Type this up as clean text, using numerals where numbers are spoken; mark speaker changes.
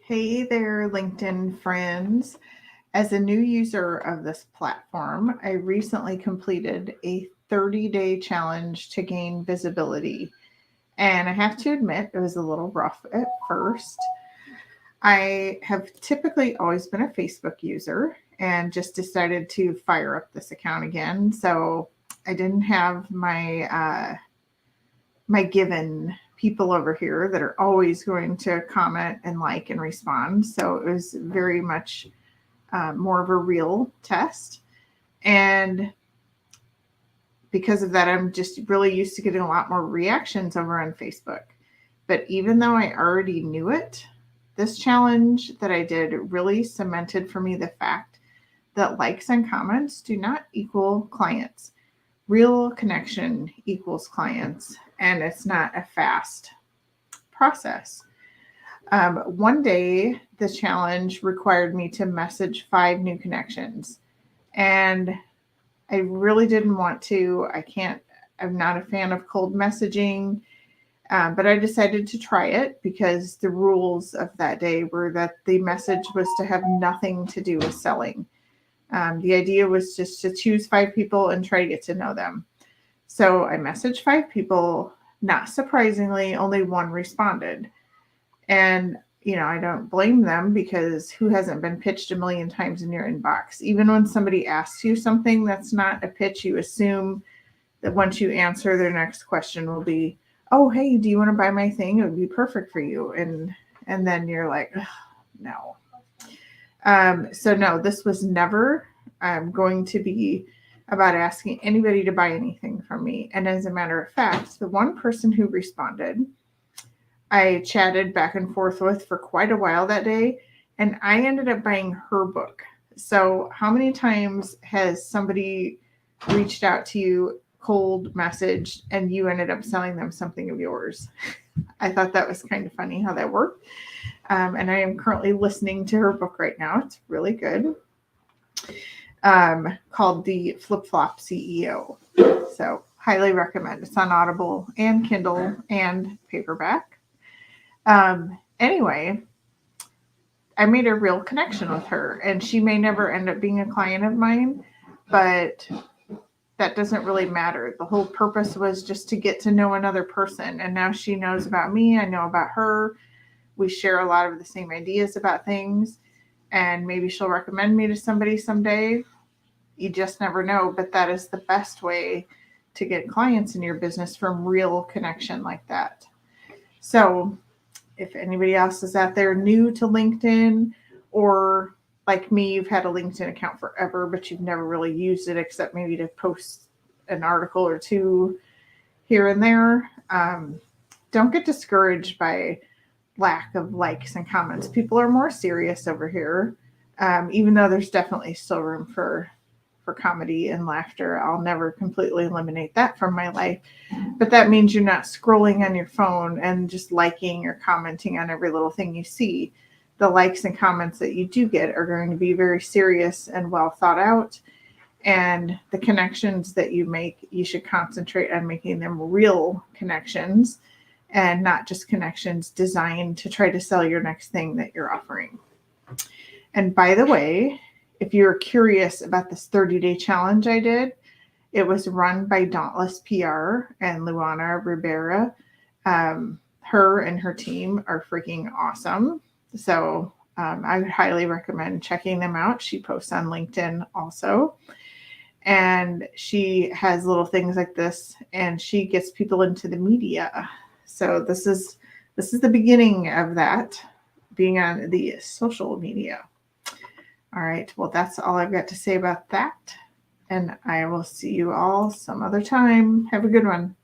Speaker 1: Hey there, LinkedIn friends. As a new user of this platform, I recently completed a 30-day challenge to gain visibility. And I have to admit, it was a little rough at first. I have typically always been a Facebook user and just decided to fire up this account again. So I didn't have my given people over here that are always going to comment and like and respond. So it was very much more of a real test. And because of that, I'm just really used to getting a lot more reactions over on Facebook. But even though I already knew it, this challenge that I did really cemented for me the fact that likes and comments do not equal clients. Real connection equals clients, and it's not a fast process. One day, the challenge required me to message 5 new connections, and I really didn't want to. I'm not a fan of cold messaging, but I decided to try it because the rules of that day were that the message was to have nothing to do with selling. The idea was just to choose 5 people and try to get to know them. So I messaged 5 people. Not surprisingly, only one responded. And, I don't blame them because who hasn't been pitched a million times in your inbox? Even when somebody asks you something that's not a pitch, you assume that once you answer, their next question will be, "Oh, hey, do you want to buy my thing? It would be perfect for you." And then you're like, no. So no, this was never going to be about asking anybody to buy anything from me. And as a matter of fact, the one person who responded, I chatted back and forth with for quite a while that day, and I ended up buying her book. So, how many times has somebody reached out to you, cold messaged, and you ended up selling them something of yours? I thought that was kind of funny how that worked. And I am currently listening to her book right now. It's really good. Called The Flip Flop CEO. So, highly recommend. It's on Audible and Kindle and paperback. Anyway, I made a real connection with her, and she may never end up being a client of mine, but that doesn't really matter. The whole purpose was just to get to know another person, and now she knows about me. I know about her. We share a lot of the same ideas about things, and maybe she'll recommend me to somebody someday. You just never know, but that is the best way to get clients in your business, from real connection like that. So, if anybody else is out there new to LinkedIn, or like me, you've had a LinkedIn account forever, but you've never really used it except maybe to post an article or two here and there, don't get discouraged by lack of likes and comments. People are more serious over here, even though there's definitely still room for comedy and laughter. I'll never completely eliminate that from my life. But that means you're not scrolling on your phone and just liking or commenting on every little thing you see. The likes and comments that you do get are going to be very serious and well thought out. And the connections that you make, you should concentrate on making them real connections and not just connections designed to try to sell your next thing that you're offering. And by the way, if you're curious about this 30-day challenge I did, it was run by Dauntless PR and Luana Rivera. Her and her team are freaking awesome. So I would highly recommend checking them out. She posts on LinkedIn also. And she has little things like this, and she gets people into the media. So this is the beginning of that, being on the social media. All right. Well, that's all I've got to say about that. And I will see you all some other time. Have a good one.